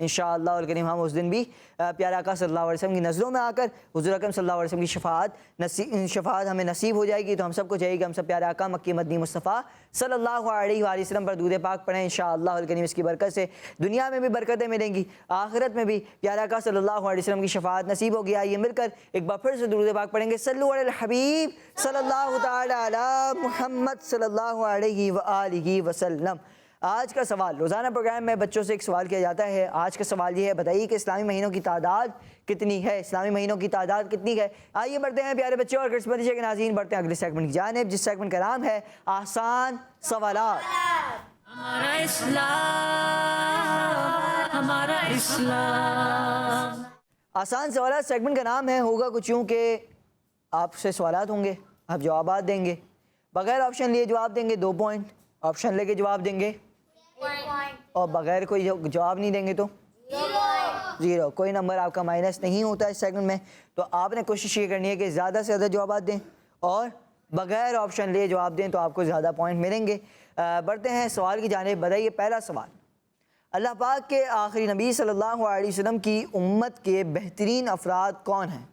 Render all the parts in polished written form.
انشاءاللہ الکریم ہم اس دن بھی پیارے آقا صلی اللہ علیہ وسلم کی نظروں میں آ کر حضور اکرم صلی اللہ علیہ وسلم کی شفاعت ہمیں نصیب ہو جائے گی. تو ہم سب کو چاہیے کہ ہم سب پیارے آقا مکی مدنی مصطفیٰ صلی اللہ علیہ وآلہ وسلم پر درود پاک پڑھیں. انشاءاللہ الکریم اس کی برکت سے دنیا میں بھی برکتیں ملیں گی, آخرت میں بھی پیارے آقا صلی اللہ علیہ وسلم کی شفاعت نصیب ہوگی. آئیے مل کر ایک بار پھر سے درود پاک پڑھیں گے. صلو علی الحبیب صلی اللہ تعالی علی محمد صلی اللہ علیہ وآلہ وسلم. آج کا سوال, روزانہ پروگرام میں بچوں سے ایک سوال کیا جاتا ہے. آج کا سوال یہ ہے, بتائیے کہ اسلامی مہینوں کی تعداد کتنی ہے؟ اسلامی مہینوں کی تعداد کتنی ہے؟ آئیے بڑھتے ہیں پیارے بچوں اور کرسمتی کے ناظرین, بڑھتے ہیں اگلے سیگمنٹ کی جانب, جس سیگمنٹ کا نام ہے آسان سوالات. ہمارا اسلام, ہمارا اسلام. آسان سوالات سیگمنٹ کا نام ہے. ہوگا کچھ یوں کہ آپ سے سوالات ہوں گے, آپ جوابات دیں گے, بغیر آپشن لیے جواب دیں گے 2 پوائنٹ, آپشن لے کے جواب دیں گے اور بغیر کوئی جواب نہیں دیں گے تو 0. کوئی نمبر آپ کا مائنس نہیں ہوتا اس سیگمنٹ میں. تو آپ نے کوشش یہ کرنی ہے کہ زیادہ سے زیادہ جوابات دیں اور بغیر آپشن لیے جواب دیں, تو آپ کو زیادہ پوائنٹ ملیں گے. بڑھتے ہیں سوال کی جانب. بتائیے پہلا سوال, اللہ پاک کے آخری نبی صلی اللہ علیہ وسلم کی امت کے بہترین افراد کون ہیں؟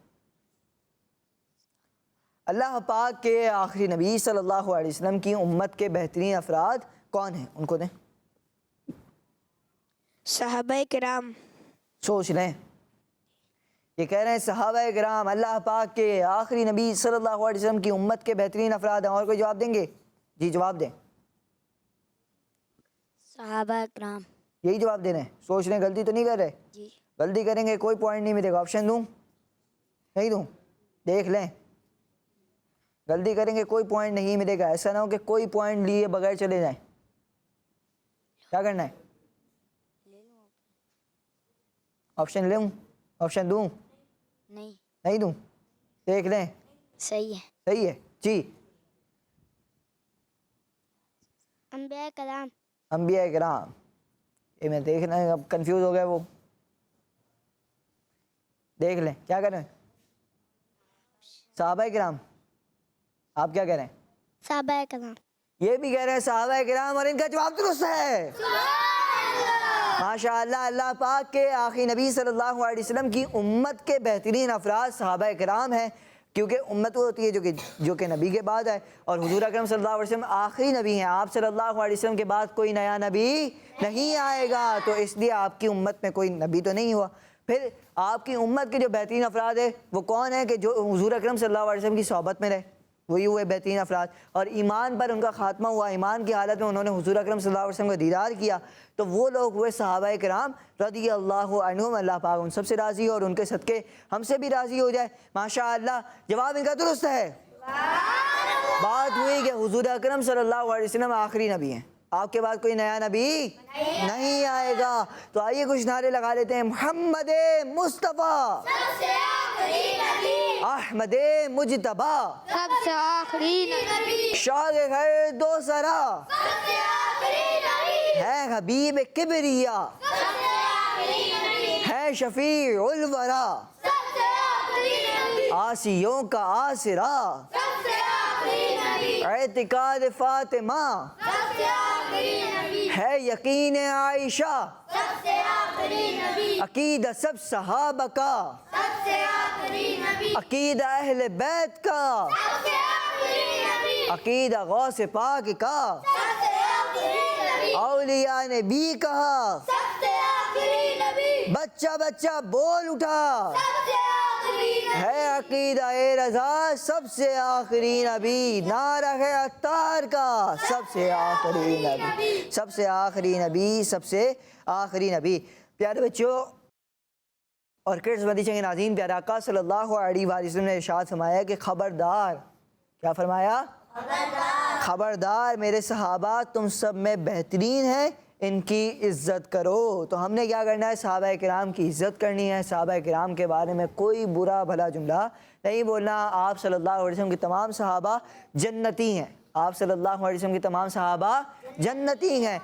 اللہ پاک کے آخری نبی صلی اللہ علیہ وسلم کی امت کے بہترین افراد کون ہیں؟ ان کو دیں. صحابہ کرام. سوچ لیں. یہ کہہ رہے ہیں صحابہ کرام اللہ پاک کے آخری نبی صلی اللہ علیہ وسلم کی امت کے بہترین افراد ہیں. اور کوئی جواب دیں گے؟ جی جواب دیں. صحابہ کرام. یہی جواب دینا ہے. سوچ لیں, غلطی تو نہیں کر رہے؟ جی. غلطی کریں گے کوئی پوائنٹ نہیں ملے گا. آپشن دوں نہیں دوں؟ دیکھ لیں, غلطی کریں گے کوئی پوائنٹ نہیں ملے گا. ایسا نہ ہو کہ کوئی پوائنٹ لیے بغیر چلے جائیں. کیا کرنا ہے؟ آپشن لوں؟ آپشن دوں؟ نہیں دوں؟ دیکھ لیں. صحیح ہے. صحیح ہے جی. انبیاء کرام. انبیاء کرام. یہ میں دیکھنا ہے, اب کنفیوز ہو گئے وہ. دیکھ لیں کیا کر رہے ہیں. صحابہ کرام. آپ کیا کہہ رہے ہیں؟ صحابہ کرام. یہ بھی کہہ رہے ہیں صحابہ کرام, اور ان کا جواب درست ہے. ماشاءاللہ. اللہ پاک کے آخری نبی صلی اللہ علیہ وسلم کی امت کے بہترین افراد صحابہ کرام ہیں, کیونکہ امت وہ ہوتی ہے جو کہ نبی کے بعد ہے, اور حضور اکرم صلی اللہ علیہ وسلم آخری نبی ہیں. آپ صلی اللہ علیہ وسلم کے بعد کوئی نیا نبی نہیں آئے گا, تو اس لیے آپ کی امت میں کوئی نبی تو نہیں ہوا. پھر آپ کی امت کے جو بہترین افراد ہیں وہ کون ہیں؟ کہ جو حضور اکرم صلی اللہ علیہ وسلم کی صحبت میں رہے, وہی ہوئے بہترین افراد. اور ایمان پر ان کا خاتمہ ہوا, ایمان کی حالت میں انہوں نے حضور اکرم صلی اللہ علیہ وسلم کا دیدار کیا, تو وہ لوگ ہوئے صحابہ کرام رضی اللہ عنہم. اللہ پاک ان سب سے راضی ہو اور ان کے صدقے ہم سے بھی راضی ہو جائے. ماشاءاللہ. جواب ان کا درست ہے. بات ہوئی کہ حضور اکرم صلی اللہ علیہ وسلم آخری نبی ہیں, آپ کے بعد کوئی نیا نبی نہیں آئے گا. تو آئیے کچھ نعرے لگا لیتے ہیں. محمد مصطفیٰ احمد مجتبی سب سے آخری نبی. شاہ خیر دو سرا ہے حبیب کبریا ہے شفیع الورا آسیوں کا آسرا اعتقاد فاطمہ ہے یقین عائشہ عقیدہ سب صحابہ کا عقیدہ اہل بیت کا عقیدہ غوث پاک کا اولیاء نے بھی کہا بچہ بچہ بول اٹھا ہے عقیدہ رضا سب سے آخری نبی. نعرہ ہے عطار کا سب سے آخری نبی, سب سے آخری نبی, سب سے آخری نبی. پیارے بچوں اور کرس مدیشہ کے ناظرین, پیارے آقا صلی اللہ علیہ وآلہ وسلم نے ارشاد فرمایا کہ خبردار. کیا فرمایا؟ خبردار میرے صحابہ تم سب میں بہترین ہیں, ان کی عزت کرو. تو ہم نے کیا کرنا ہے؟ صحابہ کرام کی عزت کرنی ہے. صحابہ کرام کے بارے میں کوئی برا بھلا جملہ نہیں بولنا. آپ صلی اللہ علیہ وسلم کی تمام صحابہ جنتی ہیں. آپ صلی اللہ علیہ وسلم کی تمام صحابہ جنتی ہیں.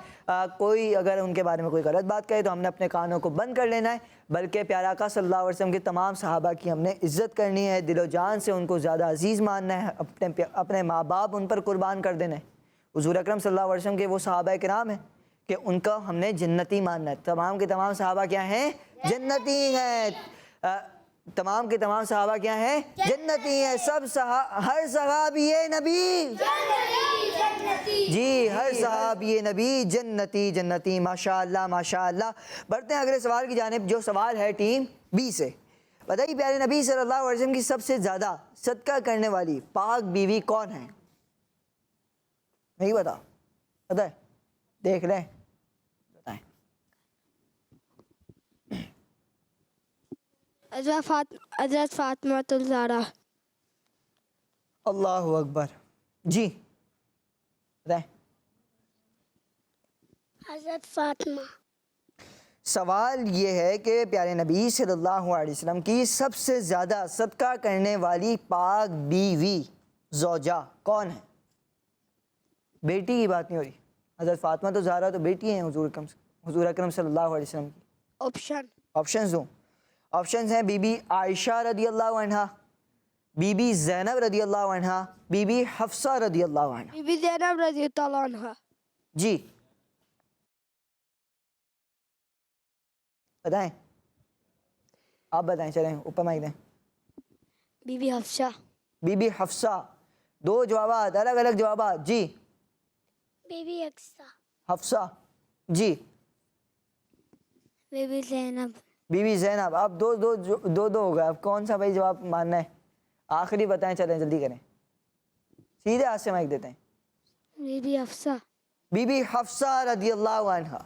کوئی اگر ان کے بارے میں کوئی غلط بات کہے تو ہم نے اپنے کانوں کو بند کر لینا ہے, بلکہ پیارے آقا صلی اللہ علیہ وسلم کے تمام صحابہ کی ہم نے عزت کرنی ہے. دل و جان سے ان کو زیادہ عزیز ماننا ہے, اپنے ماں باپ ان پر قربان کر دینا ہے. حضور اکرم صلی اللہ علیہ وسلم کے وہ صحابہ کرام ہیں کہ ان کا ہم نے جنتی ماننا ہے. تمام کے تمام صحابہ کیا ہیں؟ جنتی ہیں. تمام کے تمام صحابہ کیا ہیں؟ جنتی ہیں. ہر صحابی نبی جی، ہر صحابی نبی جنتی جنتی. ماشاءاللہ ماشاءاللہ. بڑھتے ہیں اگلے سوال کی جانب، جو سوال ہے ٹیم بی سے. بتائیے پیارے نبی صلی اللہ علیہ وسلم کی سب سے زیادہ صدقہ کرنے والی پاک بیوی کون ہے؟ نہیں پتا ہے؟ دیکھ لیں، بتائیں. حضرت فاطمہ الزہرا. اللہ اکبر. جی بتائیں. حضرت فاطمہ. سوال یہ ہے کہ پیارے نبی صلی اللہ علیہ وسلم کی سب سے زیادہ صدقہ کرنے والی پاک بیوی زوجہ کون ہے؟ بیٹی کی بات نہیں ہو رہی. حضرت فاطمہ تو زہرا تو بیٹی ہیں حضور اکرم صلی اللہ علیہ وسلم کی. آپشنز دوں. آپشنز ہیں بی بی عائشہ رضی اللہ عنہا، بی بی زینب رضی اللہ عنہا، بی بی حفصہ رضی اللہ عنہا. بی بی زینب رضی اللہ عنہا. جی بتائیں، آپ بتائیں. چلیں اوپر مائک دیں. Be be Hafsa. Be be Hafsa. دو جوابات، الگ الگ جوابات. جی بی بی حفصہ. جی بی بی زینب. بی بی زینب. آپ دو ہو گئے. اب کون سا بھائی جواب ماننا ہے؟ آخری بتائیں. چلیں جلدی کریں، سیدھے ہاتھ سے مائک دیتے ہیں. Bibi be Hafsa. Be be Hafsa رضی اللہ عنہا.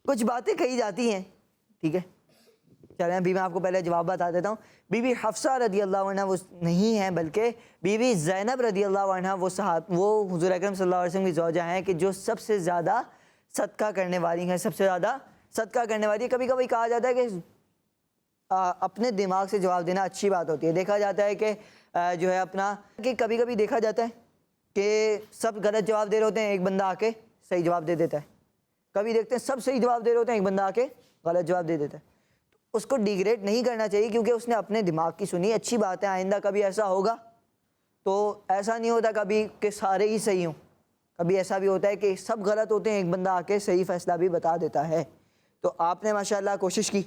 کچھ باتیں کہی جاتی ہیں، ٹھیک ہے، چلیں ابھی میں آپ کو پہلے جواب بتا دیتا ہوں. بی بی حفصہ رضی اللہ عنہ وہ نہیں ہیں، بلکہ بی بی زینب رضی اللہ عنہ وہ حضور اکرم صلی اللہ علیہ وسلم کی زوجہ ہیں کہ جو سب سے زیادہ صدقہ کرنے والی ہیں. سب سے زیادہ صدقہ کرنے والی. کبھی کبھی کہا جاتا ہے کہ اپنے دماغ سے جواب دینا اچھی بات ہوتی ہے. دیکھا جاتا ہے کہ جو ہے اپنا کہ کبھی کبھی دیکھا جاتا ہے کہ سب غلط جواب دے رہے ہوتے ہیں، ایک بندہ آ کے صحیح جواب دے دیتا ہے. کبھی دیکھتے ہیں سب صحیح جواب دے رہے ہوتے ہیں، ایک بندہ آ کے غلط جواب دے دیتا ہے. اس کو ڈیگریڈ نہیں کرنا چاہیے کیونکہ اس نے اپنے دماغ کی سنی. اچھی بات ہے، آئندہ کبھی ایسا ہوگا تو ایسا نہیں ہوتا کبھی کہ سارے ہی صحیح ہوں. کبھی ایسا بھی ہوتا ہے کہ سب غلط ہوتے ہیں، ایک بندہ آ کے صحیح فیصلہ بھی بتا دیتا ہے. تو آپ نے ماشاءاللہ کوشش کی.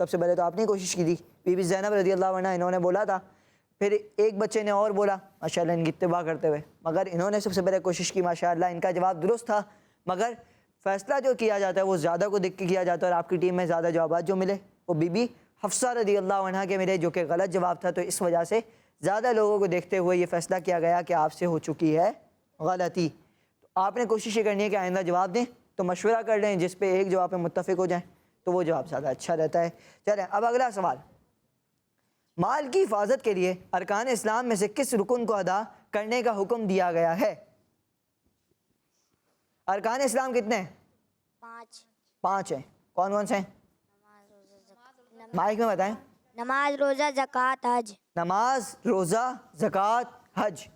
سب سے پہلے تو آپ نے کوشش کی تھی. بی بی زینب رضی اللہ عنہ انہوں نے بولا تھا، پھر ایک بچے نے اور بولا ماشاءاللہ ان کی اتباع کرتے ہوئے، مگر انہوں نے سب سے پہلے کوشش کی. ماشاءاللہ ان کا جواب درست تھا، مگر فیصلہ جو کیا جاتا ہے وہ زیادہ کو دیکھ کے کیا جاتا ہے، اور آپ کی ٹیم میں زیادہ جوابات جو ملے وہ بی بی حفصہ رضی اللہ عنہ کے ملے، جو کہ غلط جواب تھا. تو اس وجہ سے زیادہ لوگوں کو دیکھتے ہوئے یہ فیصلہ کیا گیا کہ آپ سے ہو چکی ہے غلطی. تو آپ نے کوشش یہ کرنی ہے کہ آئندہ جواب دیں تو مشورہ کر لیں، جس پہ ایک جواب پہ متفق ہو جائیں تو وہ جواب زیادہ اچھا رہتا ہے. چلیں اب اگلا سوال. مال کی حفاظت کے لیے ارکان اسلام میں سے کس رکن کو ادا کرنے کا حکم دیا گیا ہے؟ ارکان اسلام کتنے ہیں؟ 5 ہیں. کون کون سے ہیں؟ مائک میں بتائیں. نماز، روزہ، زکوٰۃ، حج. نماز، روزہ، زکوٰۃ، حج.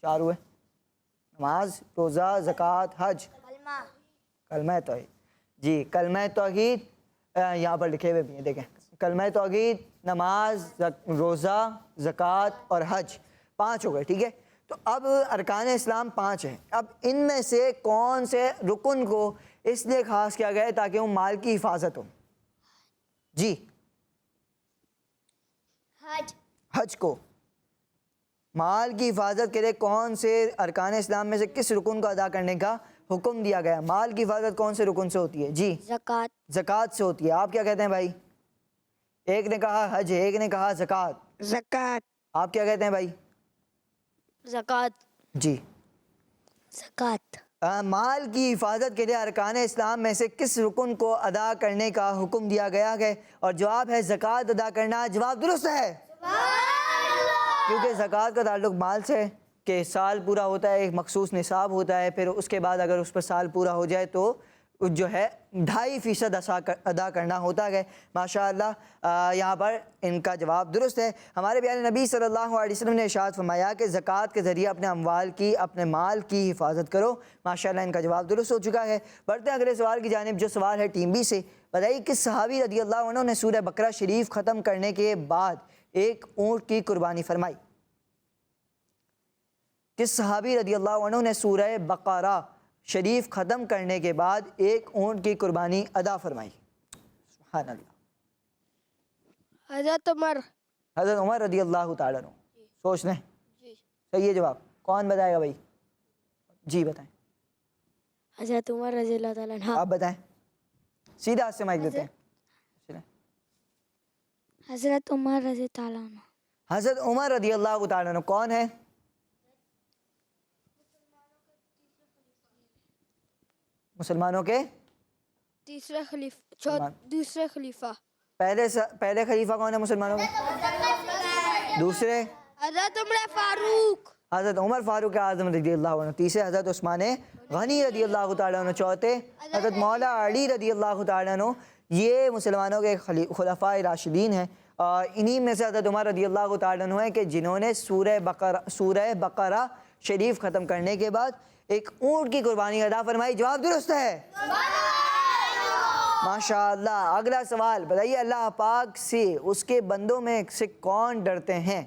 4 ہوئے. نماز، روزہ، زکوٰۃ، حج. کلمہ توحید. جی کلمہ توحید یہاں پر لکھے ہوئے بھی ہیں، دیکھیں. کلمہ توحید، نماز، روزہ، زکوٰۃ اور حج 5 ہو گئے، ٹھیک ہے. تو اب ارکان اسلام 5 ہیں. اب ان میں سے کون سے رکن کو اس لیے خاص کیا گیا ہے تاکہ وہ مال کی حفاظت ہو؟ جی حج کو مال کی حفاظت کے لیے کون سے ارکان اسلام میں سے کس رکن کو ادا کرنے کا حکم دیا گیا؟ مال کی حفاظت کون سے رکن سے ہوتی ہے؟ جی زکوٰۃ. زکوٰۃ سے ہوتی ہے. آپ کیا کہتے ہیں بھائی؟ ایک نے کہا حج، ایک نے کہا زکوٰۃ. زکوٰۃ. آپ کیا کہتے ہیں بھائی؟ زکوٰۃ. جی زکوٰۃ. مال کی حفاظت کے لیے ارکان اسلام میں سے کس رکن کو ادا کرنے کا حکم دیا گیا ہے؟ اور جواب ہے زکوٰۃ ادا کرنا. جواب درست ہے، کیونکہ زکوٰۃ کا تعلق مال سے ہے کہ سال پورا ہوتا ہے، ایک مخصوص نصاب ہوتا ہے، پھر اس کے بعد اگر اس پر سال پورا ہو جائے تو جو ہے 2.5% ادا کرنا ہوتا ہے. ماشاءاللہ یہاں پر ان کا جواب درست ہے. ہمارے پیارے نبی صلی اللہ علیہ وسلم نے ارشاد فرمایا کہ زکوٰۃ کے ذریعے اپنے اموال کی، اپنے مال کی حفاظت کرو. ماشاءاللہ ان کا جواب درست ہو چکا ہے. بڑھتے ہیں اگلے سوال کی جانب، جو سوال ہے ٹیم بی سے. بتائیے کس صحابی رضی اللہ عنہ نے سورہ بقرہ شریف ختم کرنے کے بعد ایک اونٹ کی قربانی فرمائی؟ کس صحابی رضی اللہ عنہ نے سورہ بقرہ شریف ختم کرنے کے بعد ایک اونٹ کی قربانی ادا فرمائی؟ سبحان اللہ۔ حضرت عمر۔ حضرت عمر رضی اللہ تعالیٰ عنہ۔ سوچ لیں، صحیح ہے جواب۔ کون بتائے گا بھائی؟ جی بتائیں، حضرت عمر رضی اللہ تعالیٰ عنہ۔ آپ بتائیں، سیدھا ہاتھ سے مائک دیتے ہیں۔ حضرت عمر رضی تعالیٰ عنہ۔ حضرت عمر رضی اللہ تعالیٰ عنہ کون ہے؟ مسلمانوں کے تیسرے خلیفہ، دوسرے خلیفہ پہلے خلیفہ کون ہے مسلمانوں کے؟ دوسرے حضرت عمر فاروق۔ حضرت عمر فاروق اعظم رضی اللہ عنہ۔ تیسرے حضرت عثمان غنی رضی اللہ تعالیٰ عنہ۔ چوتھے حضرت مولا علی رضی اللہ تعالیٰ عنہ۔ یہ مسلمانوں کے خلفاء راشدین ہیں، اور انہی میں سے حضرت عمر رضی اللہ تعالیٰ عنہ ہیں کہ جنہوں نے سورہ بقرہ شریف ختم کرنے کے بعد ایک اونٹ کی قربانی ادا فرمائی۔ جواب درست ہے، ماشاءاللہ۔ اگلا سوال بتائیے، اللہ پاک سے اس کے بندوں میں سے کون ڈرتے ہیں؟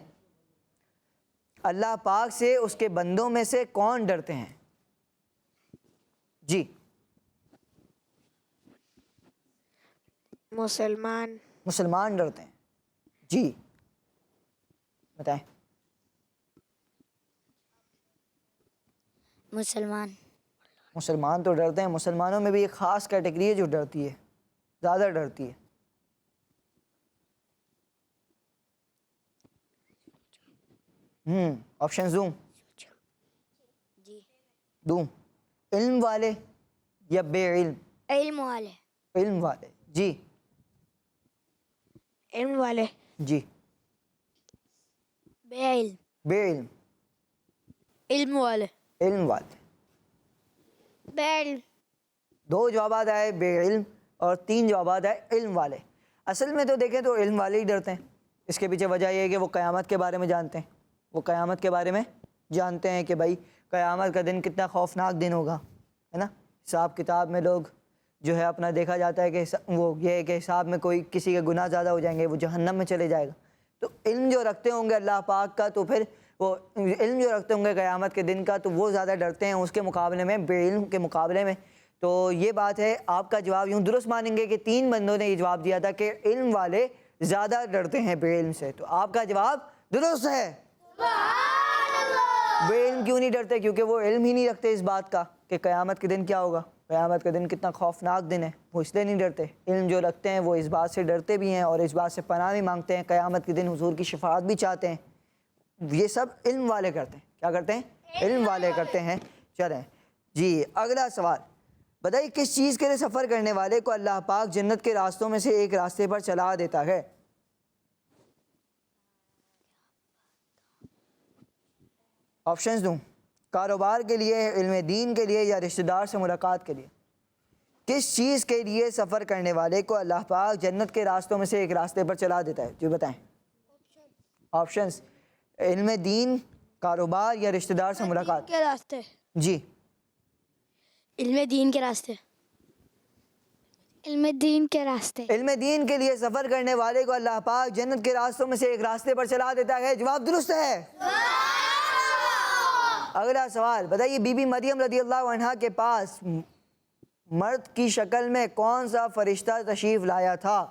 اللہ پاک سے اس کے بندوں میں سے کون ڈرتے ہیں؟ جی مسلمان۔ مسلمان ڈرتے ہیں، جی بتائیں۔ مسلمان تو ڈرتے ہیں۔ مسلمانوں میں بھی ایک خاص کیٹیگری ہے جو ڈرتی ہے، زیادہ ڈرتی ہے۔ آپشنز دوں؟ دوں؟ علم والے یا بے علم؟ علم والے۔ علم والے، جی علم والے۔ جی بے علم۔ بے علم؟ علم والے۔ علم والے۔ بے علم۔ 2 جوابات آئے، بے علم، اور 3 جوابات آئے علم والے۔ اصل میں تو دیکھیں تو علم والے ہی ڈرتے ہیں۔ اس کے پیچھے وجہ یہ ہے کہ وہ قیامت کے بارے میں جانتے ہیں، وہ قیامت کے بارے میں جانتے ہیں کہ بھائی قیامت کا دن کتنا خوفناک دن ہوگا، ہے نا۔ حساب کتاب میں لوگ جو ہے اپنا دیکھا جاتا ہے کہ وہ یہ ہے کہ حساب میں کوئی کسی کے گناہ زیادہ ہو جائیں گے، وہ جہنم میں چلے جائے گا۔ تو علم جو رکھتے ہوں گے اللہ پاک کا، تو پھر وہ علم جو رکھتے ہوں گے قیامت کے دن کا، تو وہ زیادہ ڈرتے ہیں اس کے مقابلے میں، بے علم کے مقابلے میں۔ تو یہ بات ہے، آپ کا جواب یوں درست مانیں گے کہ 3 بندوں نے یہ جواب دیا تھا کہ علم والے زیادہ ڈرتے ہیں بے علم سے، تو آپ کا جواب درست ہے۔ بے علم کیوں نہیں ڈرتے؟ کیونکہ وہ علم ہی نہیں رکھتے اس بات کا کہ قیامت کے دن کیا ہوگا، قیامت کا دن کتنا خوفناک دن ہے، وہ اس لیے نہیں ڈرتے۔ علم جو رکھتے ہیں وہ اس بات سے ڈرتے بھی ہیں اور اس بات سے پناہ بھی مانگتے ہیں، قیامت کے دن حضور کی شفاعت بھی چاہتے ہیں۔ یہ سب علم والے کرتے ہیں۔ کیا کرتے ہیں؟ علم والے کرتے ہیں۔ چلیں جی اگلا سوال بتائیے، کس چیز کے لیے سفر کرنے والے کو اللہ پاک جنت کے راستوں میں سے ایک راستے پر چلا دیتا ہے؟ آپشنز دوں؟ کاروبار کے لیے، علم دین کے لیے، یا رشتہ دار سے ملاقات کے لیے؟ کس چیز کے لیے سفر کرنے والے کو اللہ پاک جنت کے راستوں میں سے ایک راستے پر چلا دیتا ہے؟ جو بتائیں آپشنز۔ علم دین، کاروبار، یا رشتہ دار سے ملاقات؟ کے راستے۔ جی علم دین کے راستے۔ علم دین کے راستے۔ علم دین کے لیے سفر کرنے والے کو اللہ پاک جنت کے راستوں میں سے ایک راستے پر چلا دیتا ہے۔ جواب درست ہے۔ اگلا سوال بتائیے، بی بی مریم رضی اللہ عنہا کے پاس مرد کی شکل میں کون سا فرشتہ تشریف لایا تھا؟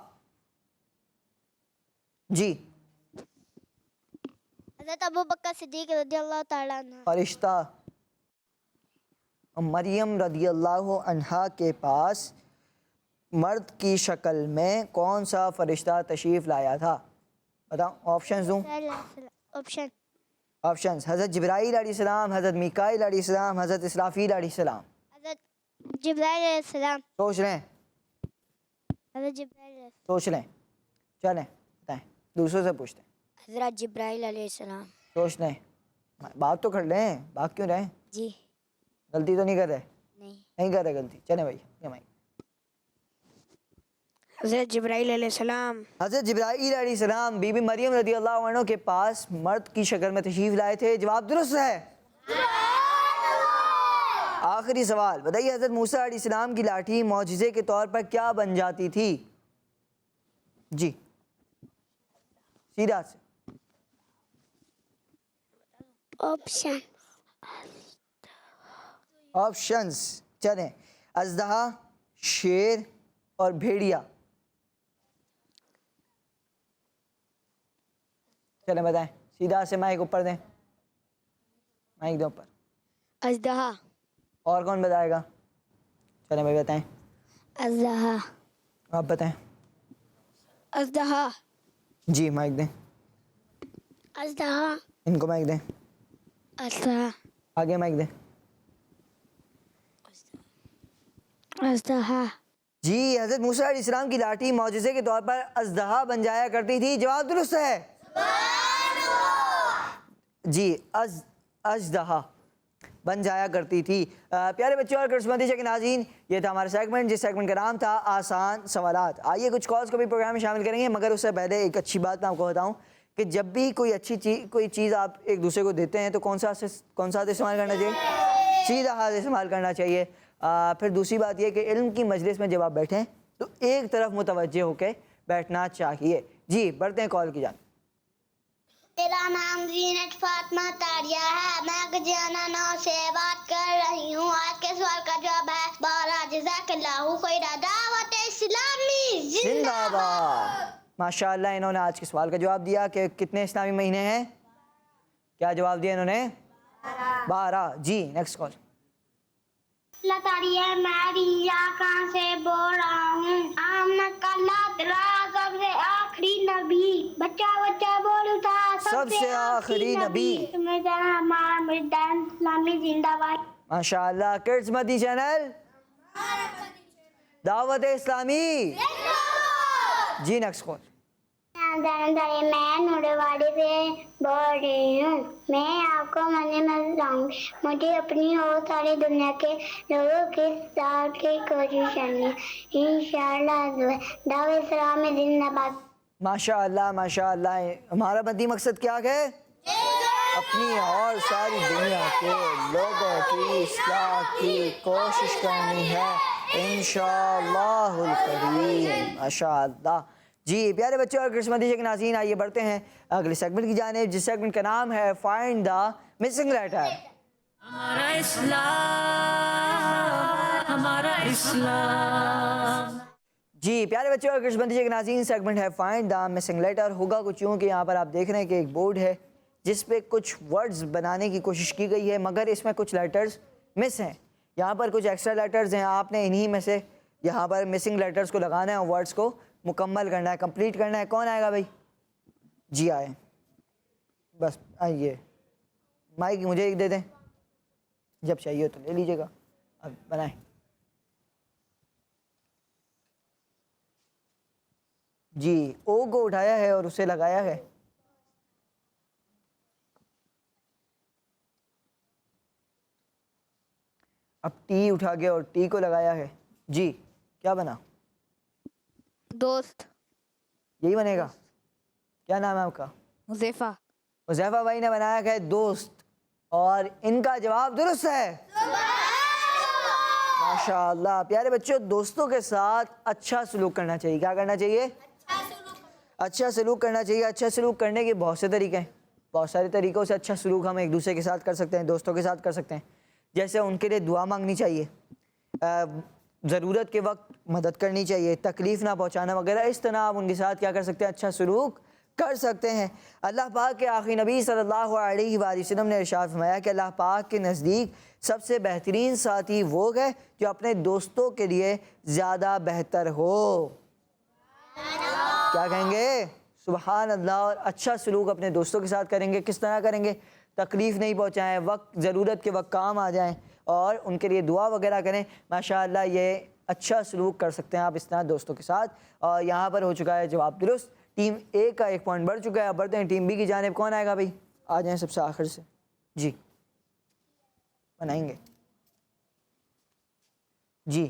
جی حضرت ابو بکر صدیق رضی اللہ تعالیٰ عنہ۔ فرشتہ مریم رضی اللہ عنہا کے پاس مرد کی شکل میں کون سا فرشتہ تشریف لایا تھا؟ بتاؤ، آپشنز دوں؟ آپشن۔ آپشنز: حضرت جبرائیل علیہ السلام، حضرت میکائیل علیہ السلام، حضرت اسرافیل علیہ السلام۔ حضرت جبرائیل علیہ السلام۔ سوچ لیں، حضرت جبرائیل علیہ سوچ لیں، چلیں بتائیں، دوسروں سے پوچھتے ہیں۔ حضرت جبرائیل علیہ السلام۔ سوچ لیں، بات تو کر لیں، بات کیوں رہیں؟ جی غلطی تو نہیں کر رہے؟ نہیں۔ کر رہے غلطی؟ چلیں بھائی، یہ بھائی حضرت جبرائیل علیہ السلام۔ حضرت جبرائیل علیہ السلام بی بی مریم رضی اللہ عنہ کے پاس مرد کی شکل میں تشریف لائے تھے۔ جواب درست ہے۔ آخری سوال بتائیے، حضرت موسیٰ علیہ السلام کی لاٹھی معجزے کے طور پر کیا بن جاتی تھی؟ جی سیدھا سے۔ آپشن۔ آپشنز چلیں، اژدہا، شیر اور بھیڑیا. چلیں بتائیں، سیدھا سے مائک اوپر دیں، مائک دیں اوپر. اژدہا. اور کون بتائے گا؟ چلیں بھائی بتائیں. اژدہا. آپ بتائیں. اژدہا. جی مائک دیں، اژدہا. ان کو مائک دیں، اژدہا. آگے مائک دیں. اژدہا. جی، حضرت موسیٰ علیہ السلام کی لاٹھی معجزے کے طور پر اژدہا بن جایا کرتی تھی. جواب درست ہے. جی، اژدہا بن جایا کرتی تھی. پیارے بچوں اور کرسمتی کے ناظرین، یہ تھا ہمارا سیگمنٹ، جس سیگمنٹ کا نام تھا آسان سوالات. آئیے کچھ کالز کو بھی پروگرام میں شامل کریں گے، مگر اس سے پہلے ایک اچھی بات میں آپ کو بتاؤں کہ جب بھی کوئی چیز آپ ایک دوسرے کو دیتے ہیں تو کون سا ہاتھ استعمال کرنا چاہیے؟ سیدھا ہاتھ استعمال کرنا چاہیے. پھر دوسری بات یہ کہ علم کی مجلس میں جب آپ بیٹھیں تو ایک طرف متوجہ ہو کے بیٹھنا چاہیے. جی بڑھتے ہیں کال کی جانب. میرا نام زینت فاطمہ تاریہ ہے. میں گجرانا 9 سے بات کر رہی ہوں. آج کے سوال کا جواب ہے 12. جزاک اللہ خیرا. دعوت اسلامی زندہ باد. ماشاء اللہ، انہوں نے آج کے سوال کا جواب دیا کہ کتنے اسلامی مہینے ہیں. کیا جواب دیا انہوں نے؟ 12. جی نیکسٹ کال. اللہ تاریہ، میں ریا کہاں سے بول رہا ہوں. آمنہ کا لادرا سب سے آخری نبی. بچہ بولو تھا سب سے آخری نبی. تمہیں جانا ہمارا میدان اسلامی زندہ باد. ماشاء اللہ. کڈز مدی چینل، دعوت اسلامی. جی نیکسٹ کال. میں نوڑواڑی سے بول رہی ہوں. میں آپ کو بتاؤں، مجھے اپنی اور ساری دنیا کے لوگوں کے ساتھ کی کوشش کرنی ہے. انشاءاللہ دعوت اسلامی زندہ باد. ماشاء اللہ ماشاء اللہ. ہمارا بدی مقصد کیا ہے؟ اپنی اور ساری دنیا کے لوگوں کی اصلاح کی کوشش کرنی ہے انشاءاللہ الکریم. ماشاء اللہ. جی پیارے بچوں اور کرسمتی کے ناظرین، آئیے بڑھتے ہیں اگلے سیگمنٹ کی جانب، جس سیگمنٹ کا نام ہے فائنڈ دا مسنگ لیٹر. ہمارا اسلام، ہمارا اسلام. جی پیارے بچوں اور کرسمتی کے ناظرین، سیگمنٹ ہے فائنڈ دا مسنگ لیٹر. ہوگا کچھ یوں کہ یہاں پر آپ دیکھ رہے ہیں کہ ایک بورڈ ہے جس پہ کچھ ورڈز بنانے کی کوشش کی گئی ہے، مگر اس میں کچھ لیٹرز مس ہیں. یہاں پر کچھ ایکسٹرا لیٹرز ہیں. آپ نے انہی میں سے یہاں پر مسنگ لیٹرز کو لگانا ہے اور ورڈز کو مکمل کرنا ہے، کمپلیٹ کرنا ہے. کون آئے گا بھائی؟ جی آئے. بس آئیے، مائک مجھے ایک دے دیں، جب چاہیے تو لے لیجیے گا. اب بنائیں. جی او کو اٹھایا ہے اور اسے لگایا ہے. اب ٹی اٹھا کے اور ٹی کو لگایا ہے. جی کیا بنا؟ دوست. یہی بنے گا. کیا نام ہے آپ کا؟ حذیفہ. حذیفہ بھائی نے بنایا ہے دوست، اور ان کا جواب درست ہے. ماشاء اللہ. پیارے بچوں، دوستوں کے ساتھ اچھا سلوک کرنا چاہیے. کیا کرنا چاہیے؟ اچھا سلوک کرنا چاہیے. اچھا سلوک کرنے کے بہت سے طریقے ہیں. بہت سارے طریقوں سے اچھا سلوک ہم ایک دوسرے کے ساتھ کر سکتے ہیں، دوستوں کے ساتھ کر سکتے ہیں. جیسے ان کے لیے دعا مانگنی چاہیے، ضرورت کے وقت مدد کرنی چاہیے، تکلیف نہ پہنچانا وغیرہ. اس طرح آپ ان کے ساتھ کیا کر سکتے ہیں؟ اچھا سلوک کر سکتے ہیں. اللہ پاک کے آخری نبی صلی اللہ علیہ وآلہ وسلم نے ارشاد فرمایا کہ اللہ پاک کے نزدیک سب سے بہترین ساتھی وہ ہے جو اپنے دوستوں کے لیے زیادہ بہتر ہو. کیا کہیں گے؟ سبحان اللہ. اور اچھا سلوک اپنے دوستوں کے ساتھ کریں گے. کس طرح کریں گے؟ تکلیف نہیں پہنچائیں، وقت ضرورت کے وقت کام آ جائیں اور ان کے لیے دعا وغیرہ کریں. ماشاءاللہ یہ اچھا سلوک کر سکتے ہیں آپ اس طرح دوستوں کے ساتھ. اور یہاں پر ہو چکا ہے جواب درست. ٹیم اے کا 1 پوائنٹ بڑھ چکا ہے. اب بڑھتے ہیں ٹیم بی کی جانب. کون آئے گا بھائی؟ آ جائیں سب سے آخر سے. جی بنائیں گے. جی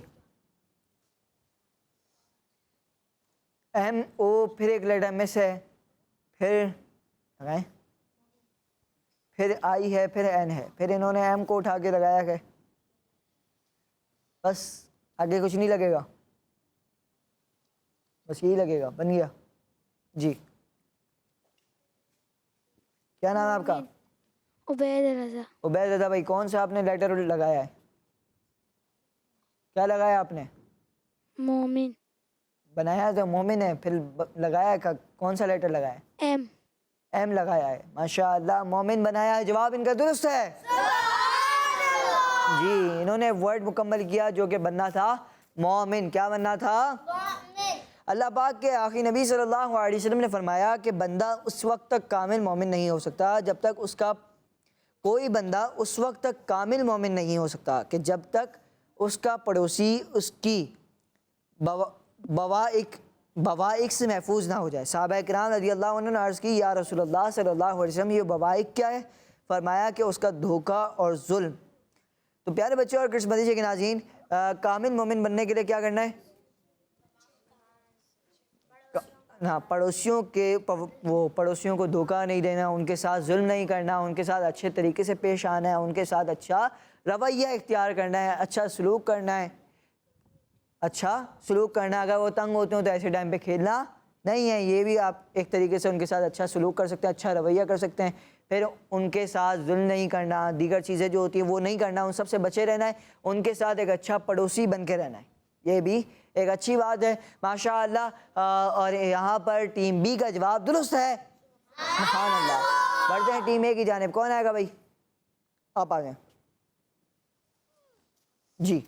ایم او، پھر ایک لیٹر مس ہے، پھر لگائیں، پھر آئی ہے، پھر این ہے، پھر انہوں نے ایم کو اٹھا کے لگایا ہے. بس آگے کچھ نہیں لگے گا، بس یہی لگے گا. بن گیا. جی کیا نام ہے آپ کا؟ عبید رضا. عبید رضا بھائی، کون سا آپ نے لیٹر لگایا ہے؟ کیا لگایا آپ نے؟ مومن. بنایا تو مومن ہے، پھر لگایا کون سا لیٹر لگایا؟ ایم. ایم لگایا ہے. ماشاء اللہ مومن بنایا ہے. جواب ان کا درست ہے. جی انہوں نے ورڈ مکمل کیا جو کہ بننا تھا مومن. کیا بننا تھا؟ اللہ پاک کے آخری نبی صلی اللہ علیہ وسلم نے فرمایا کہ بندہ اس وقت تک کامل مومن نہیں ہو سکتا جب تک اس کا کوئی بندہ اس وقت تک کامل مومن نہیں ہو سکتا کہ جب تک اس کا پڑوسی اس کی بوائق سے محفوظ نہ ہو جائے. صحابہ کرام رضی اللہ عنہ نے عرض کی یا رسول اللہ صلی اللہ علیہ وسلم یہ بوائق کیا ہے؟ فرمایا کہ اس کا دھوکہ اور ظلم. تو پیارے بچے اور کرسمس مدیشے کے ناظرین، کامل مومن بننے کے لیے کیا کرنا ہے؟ ہاں، پڑوسیوں کو دھوکہ نہیں دینا، ان کے ساتھ ظلم نہیں کرنا، ان کے ساتھ اچھے طریقے سے پیش آنا ہے، ان کے ساتھ اچھا رویہ اختیار کرنا ہے، اچھا سلوک کرنا ہے. اگر وہ تنگ ہوتے ہیں تو ایسے ٹائم پہ کھیلنا نہیں ہے. یہ بھی آپ ایک طریقے سے ان کے ساتھ اچھا سلوک کر سکتے ہیں، اچھا رویہ کر سکتے ہیں. پھر ان کے ساتھ ظلم نہیں کرنا، دیگر چیزیں جو ہوتی ہیں وہ نہیں کرنا، ان سب سے بچے رہنا ہے. ان کے ساتھ ایک اچھا پڑوسی بن کے رہنا ہے. یہ بھی ایک اچھی بات ہے ماشاء اللہ. اور یہاں پر ٹیم بی کا جواب درست ہے. سبحان اللہ. بڑھتے ہیں ٹیم اے کی جانب. کون آئے گا بھائی؟ آپ آ جائیں. جی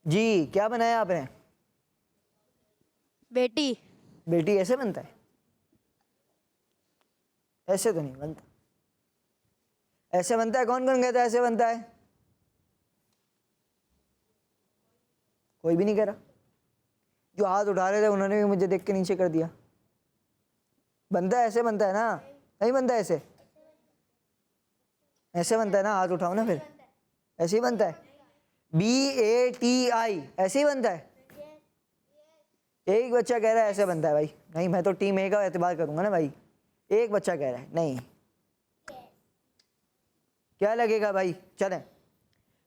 جی کیا بنایا آپ نے؟ بیٹی. بیٹی ایسے بنتا ہے؟ ایسے تو نہیں بنتا. ایسے بنتا ہے؟ کون کون کہتا ہے ایسے بنتا ہے؟ کوئی بھی نہیں کہہ رہا. جو ہاتھ اٹھا رہے تھے انہوں نے بھی مجھے دیکھ کے نیچے کر دیا. بنتا ہے ایسے بنتا ہے نا؟ نہیں بنتا ایسے؟ ایسے بنتا ہے نا؟ ہاتھ اٹھاؤ نا پھر. ایسے ہی بنتا ہے. BATI ایسے ہی بنتا ہے. ایک بچہ کہہ رہا ہے ایسے بنتا ہے. بھائی نہیں، میں تو ٹیم اے کا اعتبار کروں گا نا بھائی. ایک بچہ کہہ رہا ہے نہیں. کیا لگے گا بھائی؟ چلیں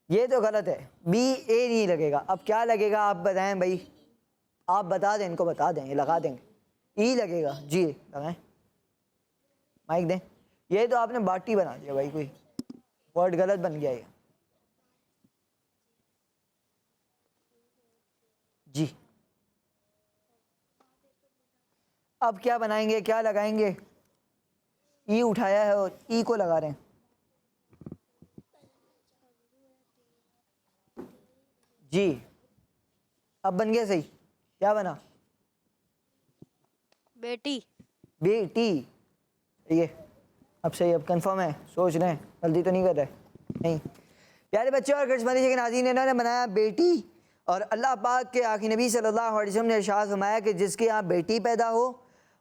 یہ تو غلط ہے. BA نہیں لگے گا. اب کیا لگے گا آپ بتائیں بھائی. آپ بتا دیں، ان کو بتا دیں، یہ لگا دیں گے. ای لگے گا. جی لگائیں، مائک دیں. یہ تو آپ نے باٹی بنا دیا بھائی، کوئی ورڈ غلط بن گیا یہ. جی اب کیا بنائیں گے؟ کیا لگائیں گے؟ ای اٹھایا ہے اور ای کو لگا رہے ہیں. جی اب بن گیا صحیح. کیا بنا؟ بیٹی. بیٹی. یہ اب صحیح، اب کنفرم ہے؟ سوچ رہے ہیں، غلطی تو نہیں کر رہے؟ نہیں. پیارے بچے اور کرسمس کے ناظرین، انہوں نے بنایا بیٹی. اور اللہ پاک کے آخری نبی صلی اللہ علیہ وسلم نے ارشاد فرمایا کہ جس کے یہاں بیٹی پیدا ہو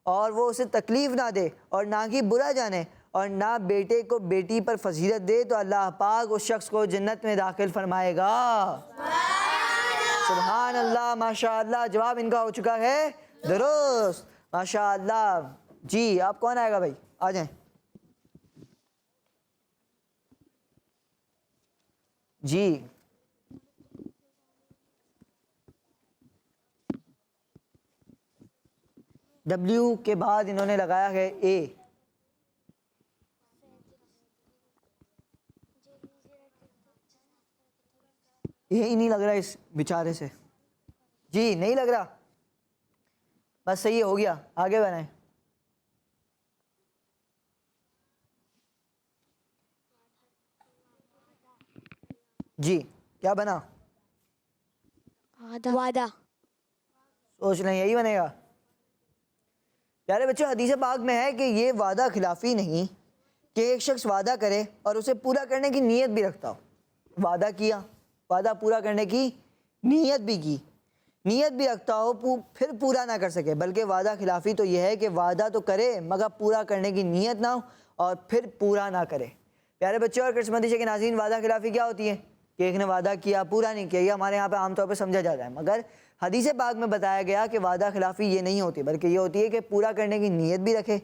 اور وہ اسے تکلیف نہ دے اور نہ ہی برا جانے اور نہ بیٹے کو بیٹی پر فضیلت دے تو اللہ پاک اس شخص کو جنت میں داخل فرمائے گا. سبحان اللہ. ماشاء اللہ. جواب ان کا ہو چکا ہے درست. ماشاء اللہ. جی آپ کون آئے گا بھائی؟ آ جائیں. جی W کے بعد انہوں نے لگایا ہے A. یہی نہیں لگ رہا اس بیچارے سے. جی نہیں لگ رہا. بس صحیح ہو گیا. آگے بنائیں. جی کیا بنا؟ وعدہ. سوچ لیں یہی بنے گا. پیارے بچوں حدیث پاک میں ہے کہ یہ وعدہ خلافی نہیں کہ ایک شخص وعدہ کرے اور اسے پورا کرنے کی نیت بھی رکھتا ہو. وعدہ کیا، وعدہ پورا کرنے کی نیت بھی رکھتا ہو، پھر پورا نہ کر سکے. بلکہ وعدہ خلافی تو یہ ہے کہ وعدہ تو کرے مگر پورا کرنے کی نیت نہ ہو اور پھر پورا نہ کرے. پیارے بچوں اور کرسمس کے ناظرین، وعدہ خلافی کیا ہوتی ہے؟ کہ ایک نے وعدہ کیا پورا نہیں کیا. یہ ہمارے یہاں پہ عام طور پہ سمجھا جاتا ہے، مگر حدیث پاک میں بتایا گیا کہ وعدہ خلافی یہ نہیں ہوتی، بلکہ یہ ہوتی ہے کہ پورا کرنے کی نیت بھی رکھے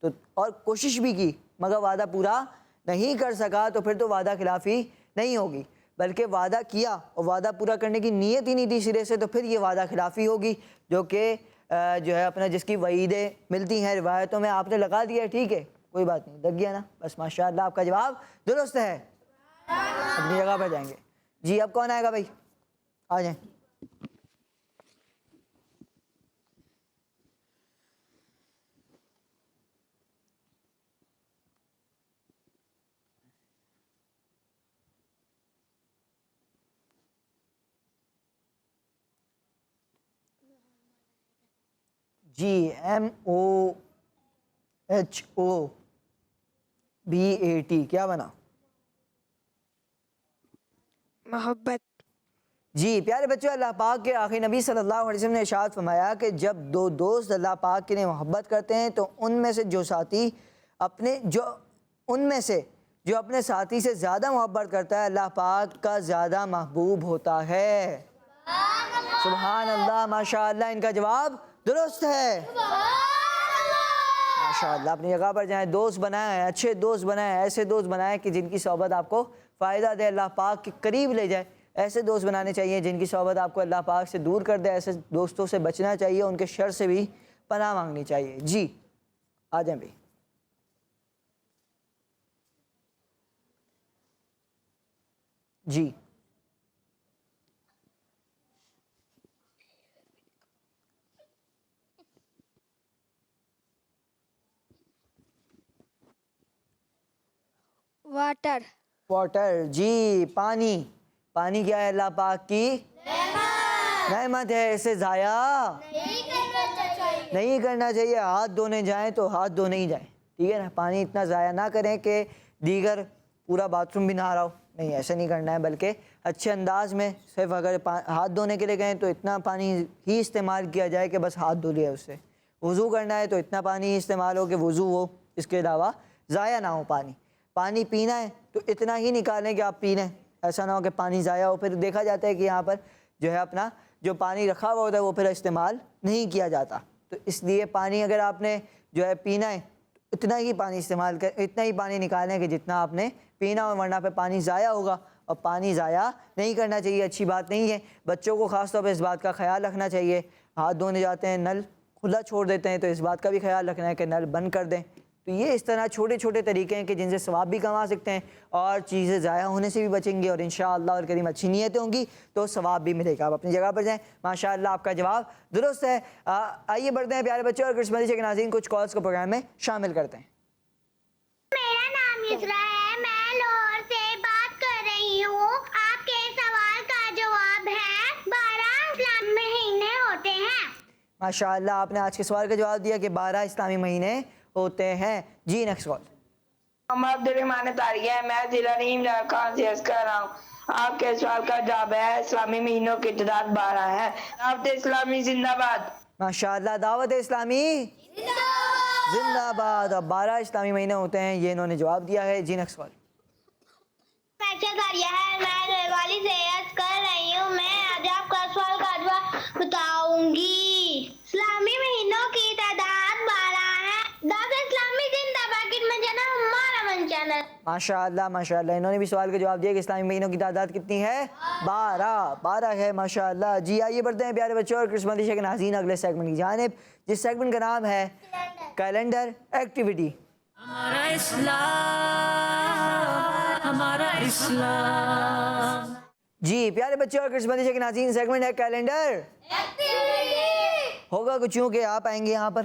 تو اور کوشش بھی کی مگر وعدہ پورا نہیں کر سکا تو پھر تو وعدہ خلافی نہیں ہوگی. بلکہ وعدہ کیا اور وعدہ پورا کرنے کی نیت ہی نہیں تھی سرے سے، تو پھر یہ وعدہ خلافی ہوگی، جو کہ جو ہے اپنا جس کی وعیدیں ملتی ہیں روایتوں میں، آپ نے لگا دیا ہے، ٹھیک ہے کوئی بات نہیں، لگ گیا نا بس، ماشاءاللہ آپ کا جواب درست ہے، اپنی جگہ پر جائیں گے۔ جی اب کون آئے گا بھائی، آ جائیں۔ جی MOHOBAT کیا بنا؟ محبت۔ جی پیارے بچوں، اللہ پاک کے آخری نبی صلی اللہ علیہ وسلم نے ارشاد فرمایا کہ جب دو دوست اللہ پاک کے لیے محبت کرتے ہیں تو ان میں سے جو اپنے ساتھی سے زیادہ محبت کرتا ہے اللہ پاک کا زیادہ محبوب ہوتا ہے۔ سبحان اللہ، ماشاءاللہ ان کا جواب درست ہے، ماشاءاللہ اپنی جگہ پر جائیں۔ دوست بنائیں، اچھے دوست بنائیں، ایسے دوست بنائیں کہ جن کی صحبت آپ کو فائدہ دے، اللہ پاک کے قریب لے جائے۔ ایسے دوست بنانے چاہیے جن کی صحبت آپ کو اللہ پاک سے دور کر دے، ایسے دوستوں سے بچنا چاہیے، ان کے شر سے بھی پناہ مانگنی چاہیے۔ جی آ جائیں بھی۔ جی واٹر۔ واٹر، جی پانی۔ پانی کیا ہے؟ اللہ پاک کی نعمت ہے، اسے ضائع نہیں کرنا چاہیے۔ ہاتھ دھونے جائیں تو ہاتھ دھونے ہی جائیں، ٹھیک ہے نا، پانی اتنا ضائع نہ کریں کہ دیگر پورا باتھ روم بھی نہ آ رہا ہو، نہیں ایسے نہیں کرنا ہے، بلکہ اچھے انداز میں صرف اگر ہاتھ دھونے کے لیے گئے تو اتنا پانی ہی استعمال کیا جائے کہ بس ہاتھ دھو لیا اس سے۔ وضو کرنا ہے تو اتنا پانی ہی استعمال ہو کہ وضو ہو، اس کے علاوہ ضائع نہ ہو پانی۔ پانی پینا ہے تو اتنا ہی نکالیں کہ آپ پی لیں، ایسا نہ ہو کہ پانی ضائع ہو۔ پھر دیکھا جاتا ہے کہ یہاں پر جو ہے اپنا جو پانی رکھا ہوا ہوتا ہے وہ پھر استعمال نہیں کیا جاتا، تو اس لیے پانی اگر آپ نے جو ہے پینا ہے اتنا ہی پانی استعمال اتنا ہی پانی نکالیں کہ جتنا آپ نے پینا ہو، ورنہ پہ پانی ضائع ہوگا، اور پانی ضائع نہیں کرنا چاہیے، اچھی بات نہیں ہے۔ بچوں کو خاص طور پہ اس بات کا خیال رکھنا چاہیے، ہاتھ دھونے جاتے ہیں نل کھلا چھوڑ دیتے ہیں، تو اس بات کا بھی خیال رکھنا ہے کہ نل بند کر دیں۔ تو یہ اس طرح چھوٹے چھوٹے طریقے ہیں کہ جن سے ثواب بھی کما سکتے ہیں اور چیزیں ضائع ہونے سے بھی بچیں گے، اور انشاءاللہ الکریم اچھی نیتیں ہوں گی تو ثواب بھی ملے گا۔ آپ اپنی جگہ پر جائیں، ماشاءاللہ آپ کا جواب درست ہے۔ آئیے بڑھتے ہیں پیارے بچوں، اور کرسمس کے ناظرین کچھ کالز کو پروگرام میں شامل کرتے ہیں۔ میرا نام یسرا ہے، میں لاہور سے بات کر رہی ہوں۔ آپ کے سوال کا جواب ہے 12 اسلامی مہینے ہوتے ہیں۔ ماشاءاللہ آپ نے آج کے سوال کا جواب دیا کہ 12 اسلامی مہینے ہوتے ہیں۔ جی نیکسٹ کال۔ محمد عبدالرحمان طاریہ ہے، میں ضلع نیم خان سے عرض کر رہا ہوں۔ آپ کے سوال کا جواب ہے اسلامی مہینوں کی تعداد 12 ہے۔ دعوت اسلامی زندہ باد۔ ماشاءاللہ دعوت اسلامی زندہ باد۔ اب 12 اسلامی مہینے ہوتے ہیں، یہ انہوں نے جواب دیا ہے۔ جی نیکسٹ کال۔ طاریہ ہے، میں ریوالی سے عرض کر رہی ہوں۔ میں آج آپ کا سوال کا جواب بتاؤں گی۔ اسلامی مہینوں کی تعداد 12 ہے۔ دعوت اسلامی زندہ باد میں جانا ہمارا من چینل۔ ماشاءاللہ ماشاءاللہ انہوں نے بھی سوال کا جواب دیا کہ اسلامی مہینوں کی تعداد کتنی ہے؟ 12 ہے، ماشاءاللہ۔ جی آئیے بڑھتے ہیں پیارے بچوں اور کرسمس کے ناظرین اگلے سیگمنٹ کی جانب، جس سیگمنٹ کا نام ہے کیلنڈر ایکٹیویٹی۔ ہمارا اسلام، ہمارا اسلام۔ جی پیارے بچوں اور کرسمس کے ناظرین، سیگمنٹ ہے کیلنڈر ہوگا کچھ یوں کہ آپ آئیں گے یہاں پر،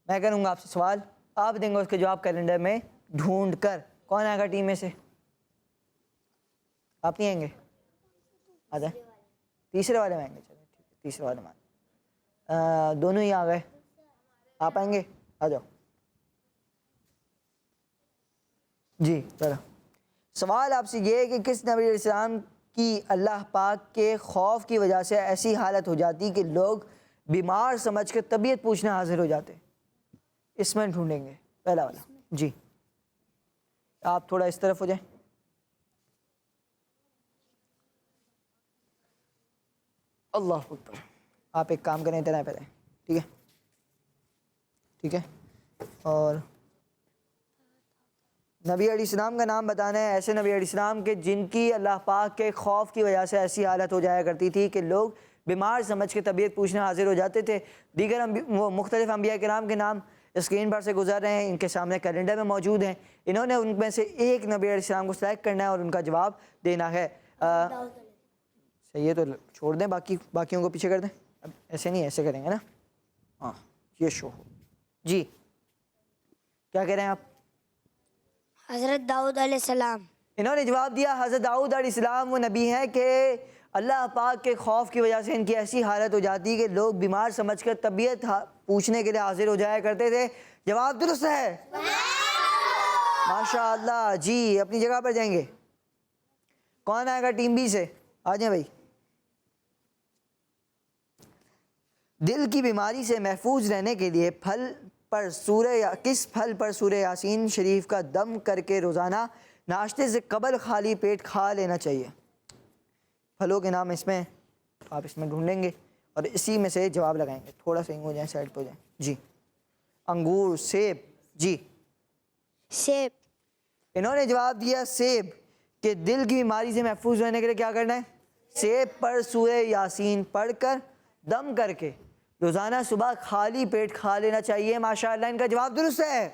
میں کروں گا آپ سے سوال، آپ دیں گے اس کے جواب کیلنڈر میں ڈھونڈ کر۔ کون آئے گا ٹیم میں سے؟ آپ نہیں آئیں گے؟ آ جائیں، تیسرے والے میں آئیں گے، چلیں ٹھیک ہے، تیسرے والے میں دونوں ہی آ گئے، آپ آئیں گے؟ آ جاؤ۔ جی چلو، سوال آپ سے یہ ہے کہ کس نبی علیہ السلام کی اللہ پاک کے خوف کی وجہ سے ایسی حالت ہو جاتی کہ لوگ بیمار سمجھ کے طبیعت پوچھنے حاضر ہو جاتے؟ اس میں ڈھونڈیں گے پہلا والا۔ جی آپ تھوڑا اس طرف ہو جائیں۔ اللہ اکبر، آپ ایک کام کریں، اتنا پہ رہیں، ٹھیک ہے ٹھیک ہے، اور نبی علیہ السلام کا نام بتانا ہے، ایسے نبی علیہ السلام کے جن کی اللہ پاک کے خوف کی وجہ سے ایسی حالت ہو جایا کرتی تھی کہ لوگ بیمار سمجھ کے طبیعت پوچھنے حاضر ہو جاتے تھے۔ دیگر وہ مختلف انبیاء کرام کے نام اسکرین پر سے گزر رہے ہیں، ان کے سامنے کیلنڈر میں موجود ہیں۔ انہوں نے ان میں سے ایک نبی علیہ السلام کو سلیکٹ کرنا ہے اور ان کا جواب دینا ہے۔ صحیح ہے، تو چھوڑ دیں، باقیوں کو پیچھے کر دیں۔ اب ایسے نہیں، ایسے کریں گے نا، ہاں یہ شو ہو جی۔ کیا کہہ رہے ہیں آپ؟ حضرت داؤد علیہ السلام۔ انہوں نے جواب دیا حضرت داؤد علیہ السلام وہ نبی ہیں کہ اللہ پاک کے خوف کی وجہ سے ان کی ایسی حالت ہو جاتی کہ لوگ بیمار سمجھ کر طبیعت پوچھنے کے لیے حاضر ہو جایا کرتے تھے۔ جواب درست ہے، ماشاء اللہ جی۔ اپنی جگہ پر جائیں گے، کون آئے گا ٹیم بی سے؟ آ جائیں بھائی۔ دل کی بیماری سے محفوظ رہنے کے لیے کس پھل پر سورہ یاسین شریف کا دم کر کے روزانہ ناشتے سے قبل خالی پیٹ کھا لینا چاہیے؟ پھلوں کے نام اس میں آپ اس میں ڈھونڈیں گے اور اسی میں سے جواب لگائیں گے۔ تھوڑا سا ہو جائیں، سائڈ پہ ہو جائیں جی۔ انگور، سیب، جی سیب۔ انہوں نے جواب دیا سیب، کہ دل کی بیماری سے محفوظ رہنے کے لیے کیا کرنا ہے؟ سیب پر سورہ یاسین پڑھ کر دم کر کے روزانہ صبح خالی پیٹ کھا لینا چاہیے۔ ماشاءاللہ ان کا جواب درست ہے،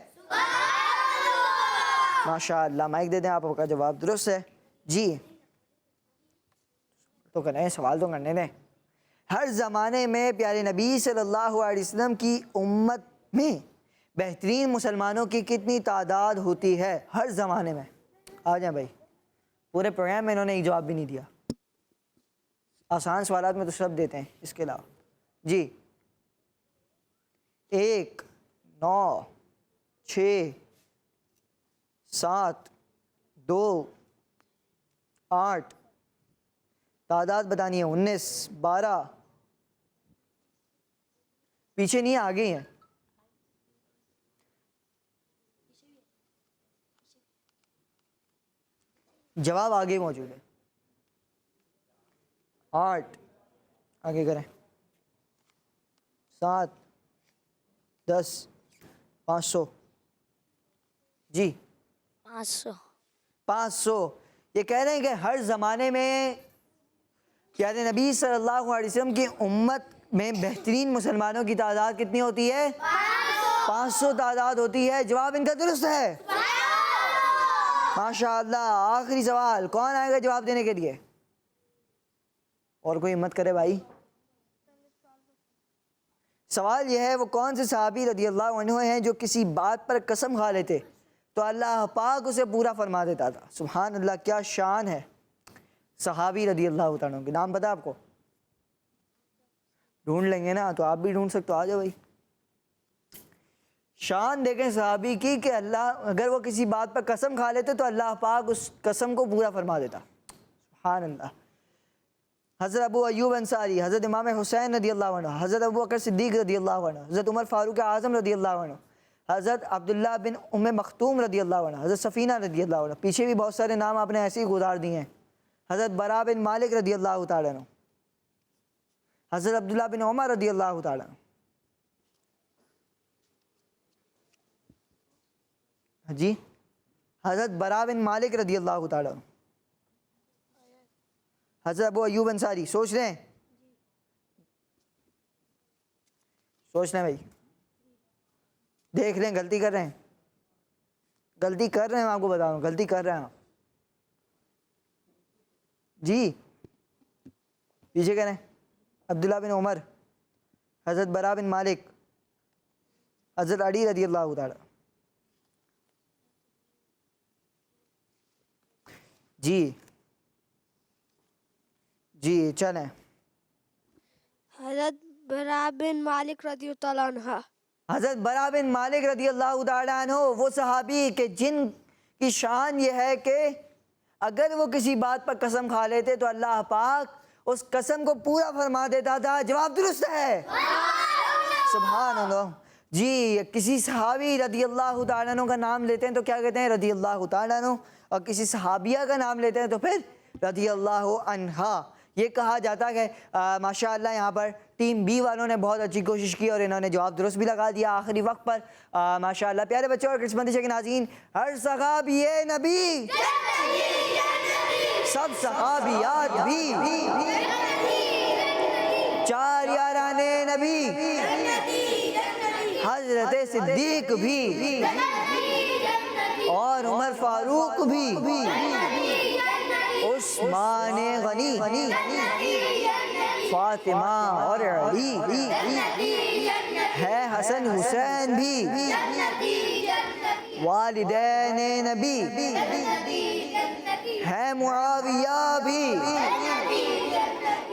ماشاءاللہ۔ مائک دے دیں، آپ کا جواب درست ہے جی۔ تو کریں، سوال تو کرنے دیں۔ ہر زمانے میں پیارے نبی صلی اللہ علیہ وسلم کی امت میں بہترین مسلمانوں کی کتنی تعداد ہوتی ہے؟ ہر زمانے میں۔ آ جائیں بھائی، پورے پروگرام میں انہوں نے ایک جواب بھی نہیں دیا۔ آسان سوالات میں تو سب دیتے ہیں، اس کے علاوہ جی۔ 1 9 6 7 2 8 تعداد بتانی ہے، 19 12 پیچھے نہیں، آگے ہیں۔ جواب آگے موجود ہے، 8 آگے کریں، 7 10 500 جی 500۔ یہ کہہ رہے ہیں کہ ہر زمانے میں پیارے نبی صلی اللہ علیہ وسلم کی امت میں بہترین مسلمانوں کی تعداد کتنی ہوتی ہے؟ 500 تعداد ہوتی ہے۔ جواب ان کا درست ہے، ماشاءاللہ۔ آخری سوال، کون آئے گا جواب دینے کے لیے؟ اور کوئی ہمت کرے بھائی۔ سوال یہ ہے، وہ کون سے صحابی رضی اللہ عنہ ہیں جو کسی بات پر قسم کھا لیتے تو اللہ پاک اسے پورا فرما دیتا تھا؟ سبحان اللہ، کیا شان ہے صحابی رضی اللہ عنہ کے نام پتہ آپ کو؟ ڈھونڈ لیں گے نا، تو آپ بھی ڈھونڈ سکتے ہو، آ جاؤ بھائی۔ شان دیکھیں صحابی کی کہ اللہ اگر وہ کسی بات پر قسم کھا لیتے تو اللہ پاک اس قسم کو پورا فرما دیتا۔ سبحان اللہ۔ حضرت ابو ایوب انصاری، حضرت امام حسین رضی اللہ عنہ، حضرت ابو بکر صدیق رضی اللہ عنہ، حضرت عمر فاروق اعظم رضی اللہ عنہ، حضرت عبداللہ بن ام مختوم رضی اللہ عنہ، حضرت سفینہ رضی اللہ عنہ۔ پیچھے بھی بہت سارے نام آپ نے ایسے ہی گزار دیے ہیں۔ حضرت برا بن مالک رضی اللہ تعالیٰ عنہ، حضرت عبداللہ بن عمر رضی اللہ تعالیٰ عنہ، جی حضرت برا بن مالک رضی اللہ تعالیٰ عنہ، حضرت ابو ایوب انصاری۔ سوچ رہے ہیں؟ سوچ رہے ہیں بھائی، دیکھ رہے ہیں غلطی کر رہے ہیں؟ غلطی کر رہے ہیں، میں آپ کو بتا رہا ہوں غلطی کر رہے ہیں آپ جی۔ پیچھے کہہ رہے ہیں، عبداللہ بن عمر، حضرت برا بن مالک، حضرت علی رضی اللہ تعالیٰ جی جی چلیں۔ حضرت برا بن مالک رضی اللہ عنہ۔ حضرت برا بن مالک رضی اللہ تعالیٰ عنہ وہ صحابی کہ جن کی شان یہ ہے کہ اگر وہ کسی بات پر قسم کھا لیتے تو اللہ پاک اس قسم کو پورا فرما دیتا تھا۔ جواب درست ہے، سبحان اللہ جی۔ کسی صحابی رضی اللہ تعالیٰ عنہ کا نام لیتے ہیں تو کیا کہتے ہیں؟ رضی اللہ تعالیٰ عنہ۔ اور کسی صحابیہ کا نام لیتے ہیں تو پھر رضی اللہ عنہا۔ یہ کہا جاتا ہے ماشاءاللہ یہاں پر ٹیم بی والوں نے بہت اچھی کوشش کی اور انہوں نے جواب درست بھی لگا دیا آخری وقت پر ماشاءاللہ. پیارے بچوں اور کرسمتی کے ناظرین, ہر صحابی نبی سب صحابیات بھی, 4 یاران نبی, حضرت صدیق بھی اور عمر فاروق بھی, عثمان غنی, فاطمہ اور علی ہے, حسن حسین بھی, والدین نبی ہے, معاویہ بھی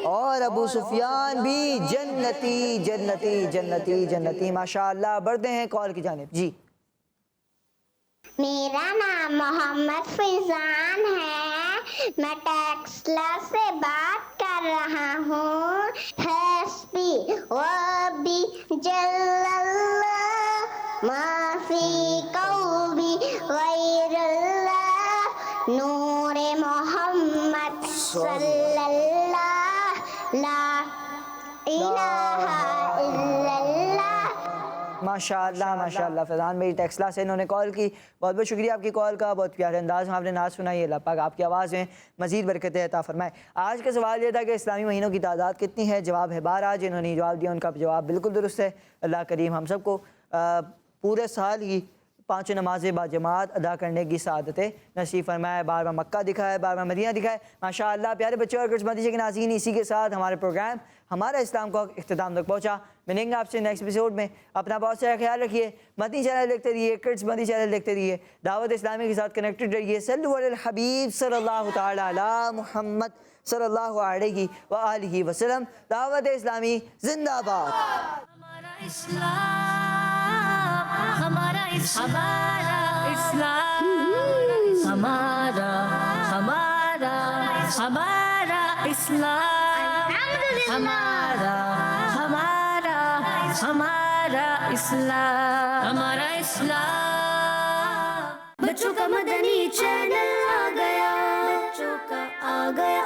اور ابو سفیان بھی جنتی جنتی جنتی جنتی. ماشاءاللہ بڑھتے ہیں کال کی جانب. جی میرا نام محمد فیضان ہے, میں ٹیکسلا سے بات کر رہا ہوں. حسبی ربی جل اللہ ما فی قلبی غیر اللہ, نور محمد صلی اللہ, لا الہ الا اللہ. ماشاءاللہ ماشاءاللہ. فیضان میری ٹیکسلا سے انہوں نے کال کی, بہت بہت شکریہ آپ کی کال کا, بہت پیارے انداز میں آپ نے نعت سنائی. اللہ پاک آپ کی آواز میں مزید برکتیں عطا فرمائے. آج کا سوال یہ تھا کہ اسلامی مہینوں کی تعداد کتنی ہے؟ جواب ہے 12. جنہوں نے جواب دیا ان کا جواب بالکل درست ہے. اللہ کریم ہم سب کو پورے سال ہی 5 نمازیں باجماعت ادا کرنے کی سعادتیں نصیب فرمائے. بار بار مکہ دکھائے, بار بار مدینہ دکھائے. ماشاءاللہ پیارے بچوں اور کرسمتی کے ناظرین, اسی کے ساتھ ہمارے پروگرام ہمارا اسلام کا اختتام تک پہنچا. ملیں گے آپ سے نیکسٹ ایپیسوڈ میں. اپنا بہت سارا خیال رکھیے. مدنی چینل دیکھتے رہیے, کرڈس مدنی چینل دیکھتے رہیے, دعوت اسلامی کے ساتھ کنیکٹڈ رہیے. صلو علی الحبیب صلی اللہ تعالی علی محمد صلی اللہ علیہ وآلہ وسلم. دعوت اسلامی زندہ باد. ہمارا اسلام, ہمارا اسلام, ہمارا اسلام, ہمارا اسلام, ہمارا اسلام. بچوں کا مدنی چینل آ گیا, بچوں کا آ گیا.